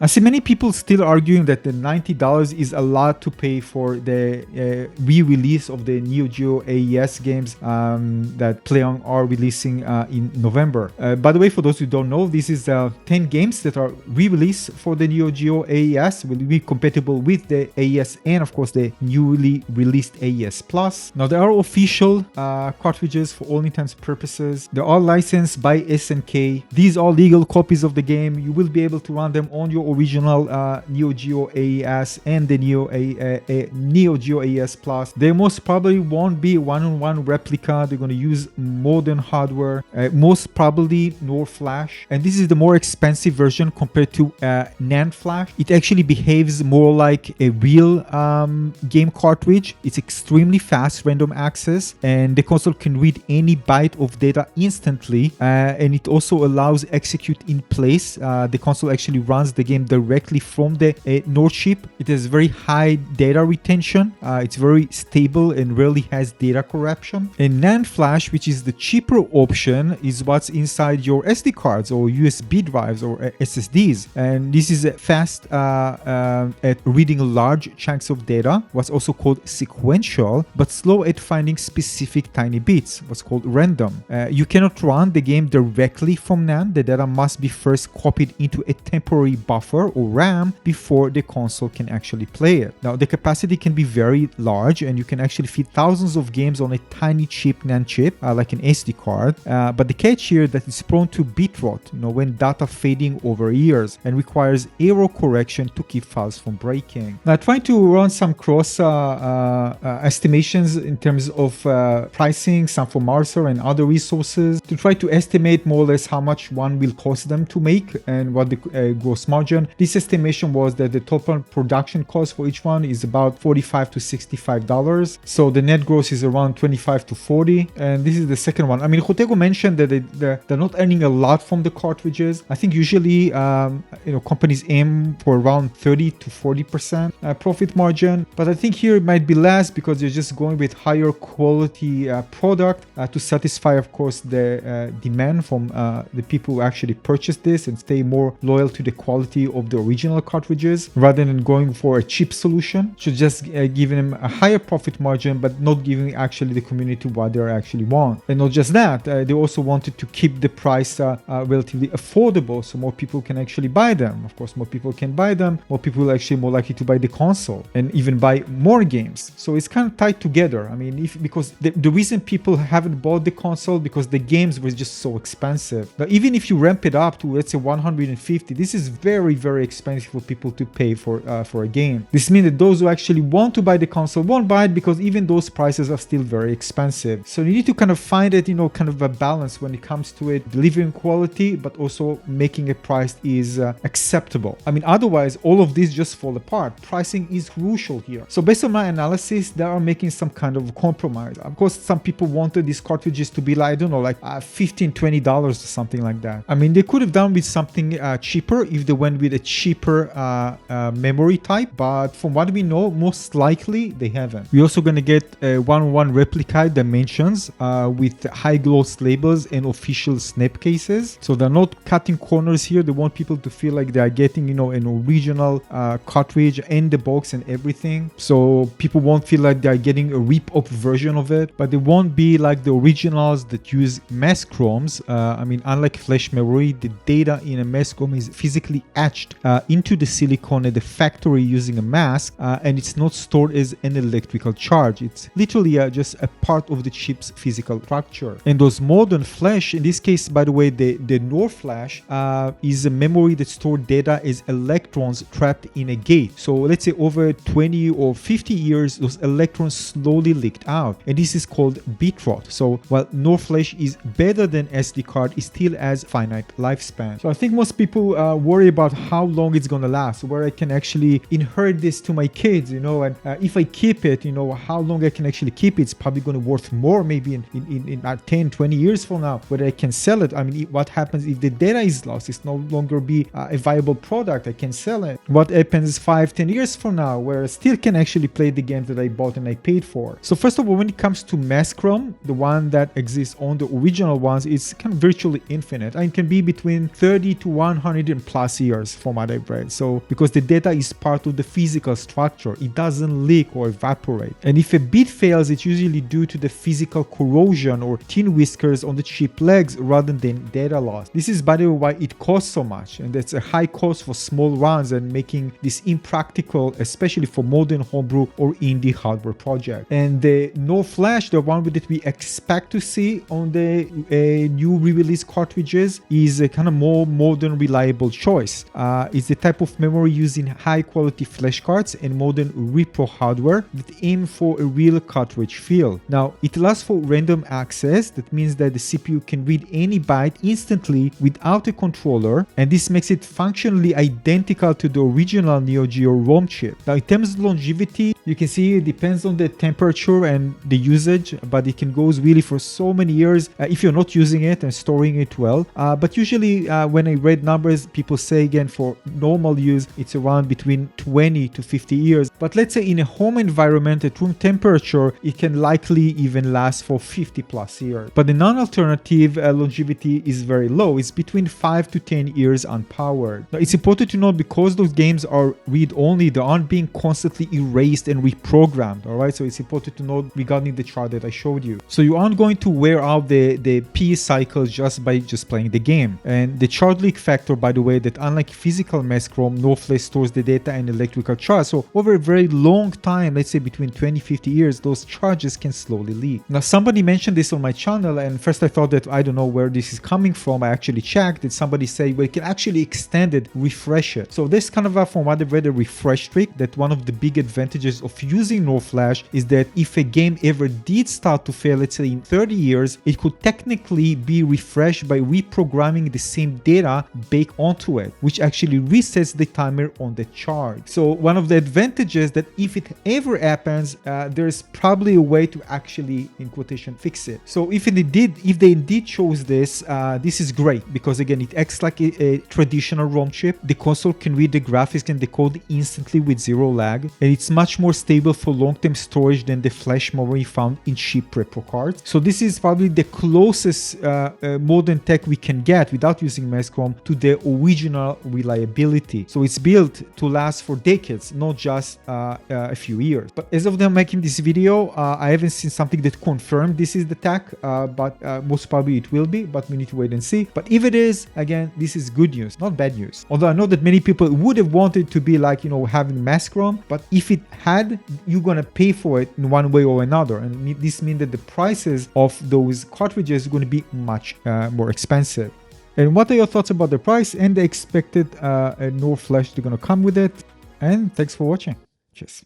I see many people still arguing that the $90 is a lot to pay for the re-release of the Neo Geo AES games that PlayOn are releasing in November. By the way, for those who don't know, this is 10 games that are re-released for the Neo Geo AES, will be compatible with the AES and of course the newly released AES Plus. Now there are official cartridges for all intents and purposes. They are licensed by SNK. These are legal copies of the game. You will be able to run them on your original Neo Geo AES and the Neo Geo AES Plus. They most probably won't be one-on-one replica. They're going to use modern hardware, most probably NOR flash, and this is the more expensive version compared to NAND flash. It actually behaves more like a real game cartridge. It's extremely fast random access, and the console can read any byte of data instantly, and it also allows execute in place. The console actually runs the game directly from the NOR chip. It has very high data retention. It's very stable and rarely has data corruption. And NAND flash, which is the cheaper option, is what's inside your SD cards or USB drives or SSDs, and this is fast at reading large chunks of data, what's also called sequential, but slow at finding specific tiny bits, what's called random. You cannot run the game directly from NAND. The data must be first copied into a temporary buffer or RAM before the console can actually play it. Now the capacity can be very large, and you can actually fit thousands of games on a tiny cheap NAND chip like an SD card, but the catch here that it's prone to bit rot, when data fading over years, and requires error correction to keep files from breaking. Now trying to run some cross estimations in terms of pricing, some from Mercer and other resources, to try to estimate more or less how much one will cost them to make and what the gross margin. This estimation was that the total production cost for each one is about $45 to $65, so the net gross is around $25 to $40, and this is the second one. I mean, Jotego mentioned that they're not earning a lot from the cartridges. I think usually companies aim for around 30 to 40% profit margin, but I think here it might be less because they're just going with higher quality product to satisfy, of course, the demand from the people who actually purchase this and stay more loyal to the quality of the original cartridges rather than going for a cheap solution. So just giving them a higher profit margin, but not giving actually the community what they actually want. And not just that, they also wanted to keep the price relatively affordable so more people can actually buy them. Of course, more people can buy them, more people are actually more likely to buy the console and even buy more games. So it's kind of tied together. I mean, because the reason people haven't bought the console because the games were just so expensive. Now, even if you ramp it up to, let's say, 150, this is very, very expensive for people to pay for a game. This means that those who actually want to buy the console won't buy it because even those prices are still very expensive. So you need to kind of find it, kind of a balance when it comes to it, delivering quality, but also making a price is acceptable. I mean, otherwise, all of this just fall apart. Pricing is crucial here. So based on my analysis, they are making some kind of compromise. Of course, some people wanted these cartridges to be like, I don't know, like $15, $20 or something like that. I mean, they could have done with something cheaper if they went with a cheaper memory type, but from what we know, most likely they haven't. We're also going to get one-on-one replica dimensions with high gloss labels and official snap cases. So they're not cutting corners here. They want people to feel like they are getting, an original cartridge and the box and everything. So people won't feel like they are getting a rip-off version of it, but they won't be like the originals that use mass chromes. I mean, unlike flash memory, the data in a mass chrome is physically etched into the silicon at the factory using a mask, and it's not stored as an electrical charge. It's literally just a part of the chip's physical structure. And those modern flash, in this case, by the way, the NOR flash is a memory that stores data as electrons trapped in a gate. So let's say over 20 or 50 years, those electrons slowly leaked out, and this is called bit rot. So while NOR flash is better than SD card, it still has finite lifespan. So I think most people worry about how long it's gonna last, where I can actually inherit this to my kids, and if I keep it, how long I can actually keep it. It's probably going to worth more maybe in 10, 20 years from now, whether I can sell it. I mean, what happens if the data is lost? It's no longer be a viable product. I can sell it. What happens 5, 10 years from now, where I still can actually play the games that I bought and I paid for? So first of all, when it comes to mass chrome, the one that exists on the original ones, it's kind of virtually infinite. And it can be between 30 to 100 and plus years. years from what I've read. So because the data is part of the physical structure, it doesn't leak or evaporate. And if a bit fails, it's usually due to the physical corrosion or tin whiskers on the chip legs rather than data loss. This is, by the way, why it costs so much, and that's a high cost for small runs and making this impractical, especially for modern homebrew or indie hardware project. And the NOR flash, the one that we expect to see on the new re-release cartridges, is a kind of more modern, reliable choice. It's the type of memory using high quality flash cards and modern repro hardware that aim for a real cartridge feel. Now, it allows for random access. That means that the CPU can read any byte instantly without a controller, and this makes it functionally identical to the original Neo Geo ROM chip. Now, in terms of longevity, you can see it depends on the temperature and the usage, but it can go really for so many years if you're not using it and storing it well. But usually when I read numbers, people say again for normal use, it's around between 20 to 50 years. But let's say in a home environment at room temperature, it can likely even last for 50 plus years. But the non-alternative longevity is very low. It's between 5 to 10 years unpowered. Now, it's important to note because those games are read-only, they aren't being constantly erased and reprogrammed, all right? So it's important to note regarding the chart that I showed you. So you aren't going to wear out the P cycle just by playing the game. And the charge leak factor, by the way, that unlike physical mass ROM, NOR flash stores the data in electrical charge. So over a very long time, let's say between 20-50 years, those charges can slowly leak. Now, somebody mentioned this on my channel, and first I thought that I don't know where this is coming from. I actually checked that somebody said, well, you can actually extend it, refresh it. So this kind of from what I've read, a refresh trick, that one of the big advantages of using NOR flash is that if a game ever did start to fail, let's say in 30 years, it could technically be refreshed by reprogramming the same data baked onto it, which actually resets the timer on the charge. So one of the advantages that if it ever happens, there's probably a way to actually, in quotation, fix it. So if they indeed chose this, this is great because again, it acts like a traditional ROM chip. The console can read the graphics and decode instantly with zero lag, and it's much more stable for long-term storage than the flash memory found in cheap repro cards. So this is probably the closest modern tech we can get without using mass ROM to the original reliability. So it's built to last for decades, not just a few years. But as of now making this video, I haven't seen something that confirmed this is the tech, but most probably it will be, but we need to wait and see. But if it is, again, this is good news, not bad news. Although I know that many people would have wanted to be like, having mass ROM, but if it had, you're gonna pay for it in one way or another. And this means that the prices of those cartridges are going to be much more expensive. And what are your thoughts about the price and the expected NOR flash they're going to come with it? And thanks for watching. Cheers.